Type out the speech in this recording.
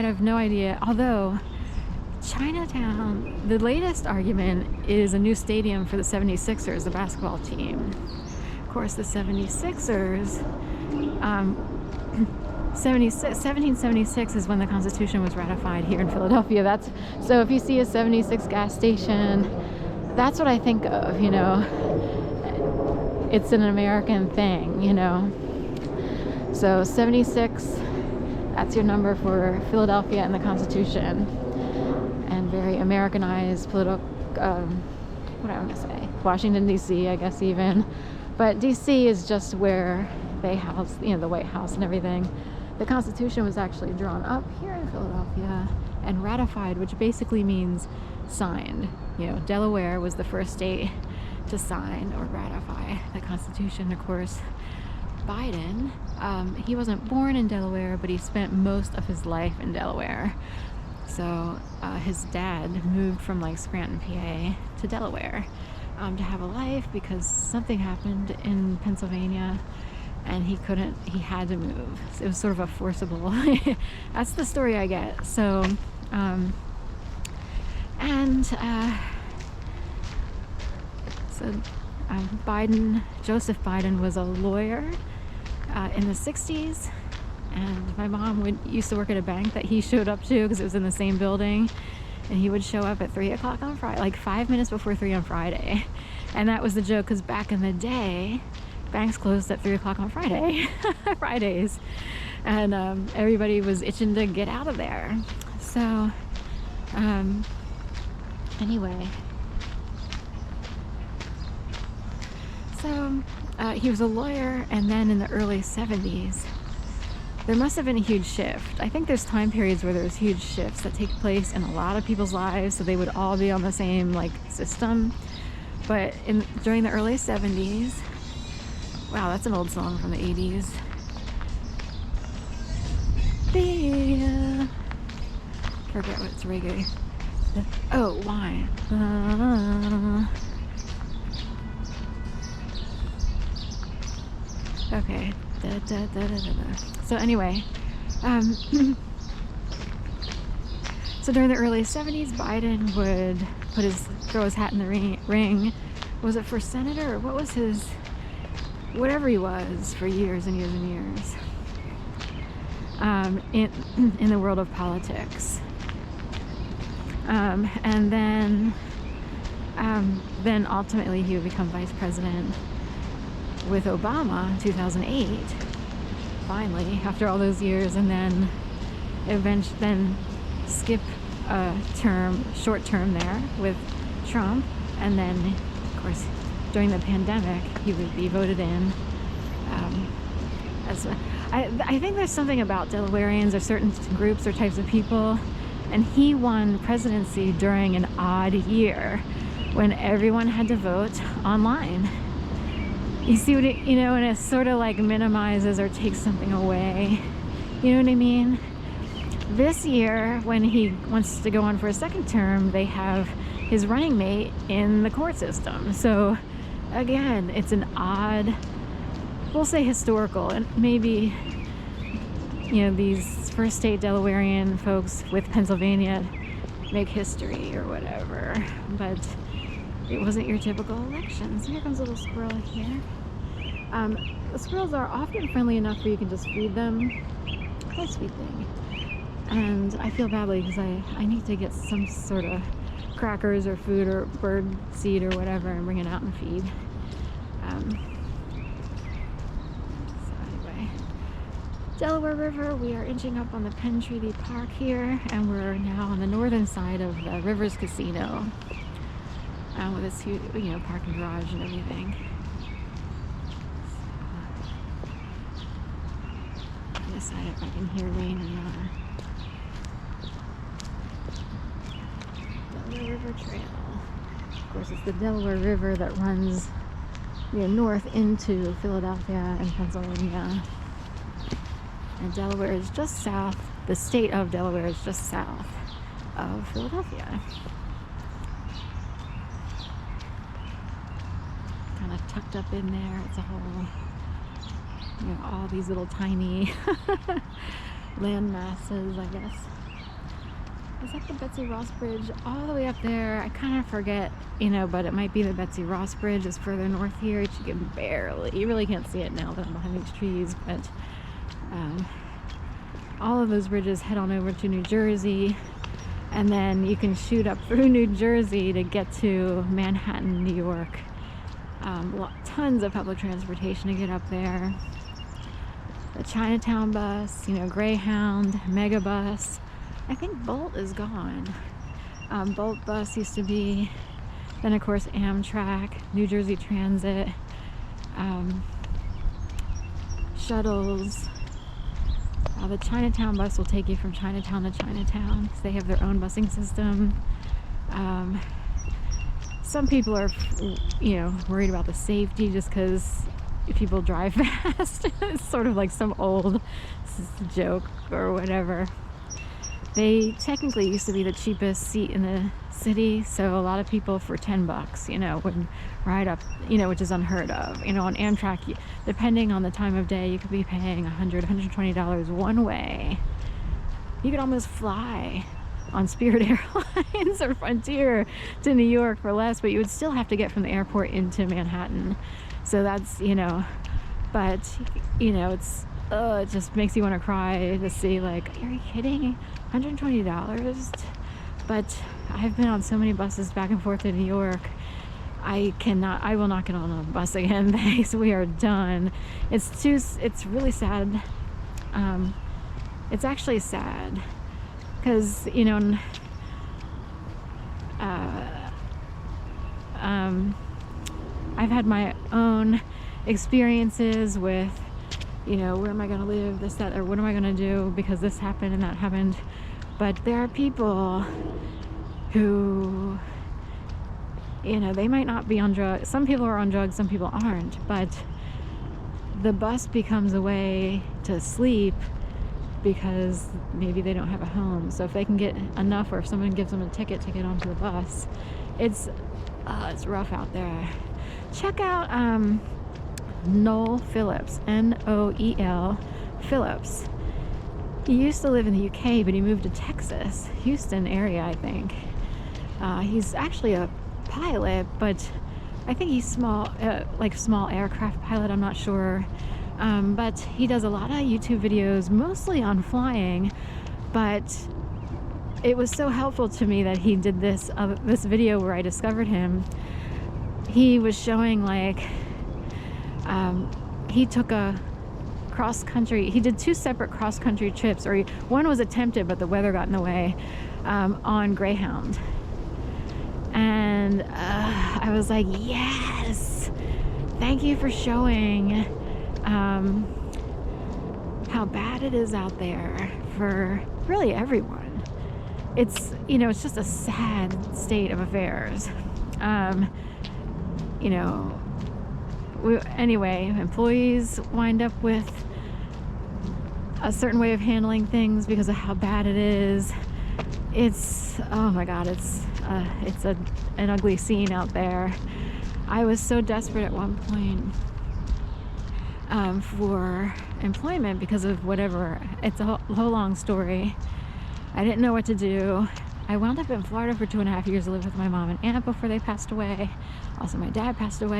I have no idea. Although Chinatown, the latest argument is a new stadium for the 76ers, the basketball team. Of course, the 76ers, 1776 is when the Constitution was ratified here in Philadelphia. So if you see a 76 gas station, that's what I think of, you know. It's an American thing, you know. So 76, that's your number for Philadelphia and the Constitution. And very Americanized political, what am I going to say? Washington, D.C., I guess even. But D.C. is just where they house, you know, the White House and everything. The Constitution was actually drawn up here in Philadelphia and ratified, which basically means signed. You know, Delaware was the first state to sign or ratify the Constitution. Of course, Biden, he wasn't born in Delaware, but he spent most of his life in Delaware. So his dad moved from like Scranton, PA to Delaware to have a life because something happened in Pennsylvania and he had to move. So it was sort of a forcible, that's the story I get. So, Joseph Biden was a lawyer in the 60s, and my mom used to work at a bank that he showed up to because it was in the same building, and he would show up at 3 o'clock on Friday, like 5 minutes before 3 on Friday. And that was the joke because back in the day, banks closed at 3 o'clock on Fridays, and everybody was itching to get out of there. So anyway, so he was a lawyer, and then in the early 70s there must have been a huge shift. I think there's time periods where there's huge shifts that take place in a lot of people's lives, so they would all be on the same like system. But during the early 70s, wow, that's an old song from the 80s. Forget what it's reggae. Oh, why? Okay. So anyway, so during the early 70s, Biden would throw his hat in the ring. Was it for senator, or what was his, whatever he was, for years and years and years, in the world of politics. And then ultimately he would become vice president with Obama in 2008, finally, after all those years, and then skip a short term there with Trump, and then, of course, during the pandemic, he would be voted in. I think there's something about Delawareans or certain groups or types of people, and he won presidency during an odd year when everyone had to vote online. You see what and it sort of like minimizes or takes something away. You know what I mean? This year, when he wants to go on for a second term, they have his running mate in the court system. So again, it's an odd, we'll say historical, and maybe, these first state Delawarean folks with Pennsylvania make history or whatever, but it wasn't your typical election. So here comes a little squirrel here. The squirrels are often friendly enough where you can just feed them. What a sweet thing. And I feel badly because I need to get some sort of crackers or food or bird seed or whatever and bring it out and feed. So anyway, Delaware River, we are inching up on the Penn Treaty Park here, and we're now on the northern side of the Rivers Casino, with its huge, parking garage and everything. So, I'll decide if I can hear rain or not. Delaware River Trail. Of course, it's the Delaware River that runs north into Philadelphia and Pennsylvania. And Delaware is just south, the state of Delaware is just south of Philadelphia. Kind of tucked up in there. It's a whole, all these little tiny land masses, I guess. Is that the Betsy Ross Bridge all the way up there? I kind of forget, but it might be the Betsy Ross Bridge is further north here. You really can't see it now that I'm behind these trees, but all of those bridges head on over to New Jersey, and then you can shoot up through New Jersey to get to Manhattan, New York. Tons of public transportation to get up there. The Chinatown bus, Greyhound, Megabus. I think Bolt is gone. Bolt bus used to be. Then of course Amtrak, New Jersey Transit, shuttles. The Chinatown bus will take you from Chinatown to Chinatown because they have their own busing system. Some people are, worried about the safety just because people drive fast. It's sort of like some old joke or whatever. They technically used to be the cheapest seat in the city, so a lot of people for $10, would ride up, which is unheard of. On Amtrak, depending on the time of day, you could be paying $100, $120 one way. You could almost fly on Spirit Airlines or Frontier to New York for less, but you would still have to get from the airport into Manhattan. So that's, but, it's, it just makes you want to cry to see, like, are you kidding? $120? But I've been on so many buses back and forth to New York. I will not get on a bus again. Thanks. We are done. It's really sad. It's actually sad because, I've had my own experiences with, where am I going to live, this, that, or what am I going to do because this happened and that happened. But there are people who, they might not be on drugs. Some people are on drugs, some people aren't. But the bus becomes a way to sleep because maybe they don't have a home. So if they can get enough, or if someone gives them a ticket to get onto the bus, it's rough out there. Check out Noel Phillips, Noel Phillips. He used to live in the UK, but he moved to Texas, Houston area, I think. He's actually a pilot, but I think he's small aircraft pilot, I'm not sure. But he does a lot of YouTube videos, mostly on flying, but it was so helpful to me that he did this video where I discovered him. He was showing he took a cross-country, he did 2 separate cross-country trips, or one was attempted but the weather got in the way, on Greyhound. And I was like, yes, thank you for showing how bad it is out there for really everyone. It's, it's just a sad state of affairs. Anyway, employees wind up with a certain way of handling things because of how bad it is. It's, oh my God, it's an ugly scene out there. I was so desperate at one point for employment because of whatever. It's a whole long story. I didn't know what to do. I wound up in Florida for 2.5 years to live with my mom and aunt before they passed away. Also, my dad passed away.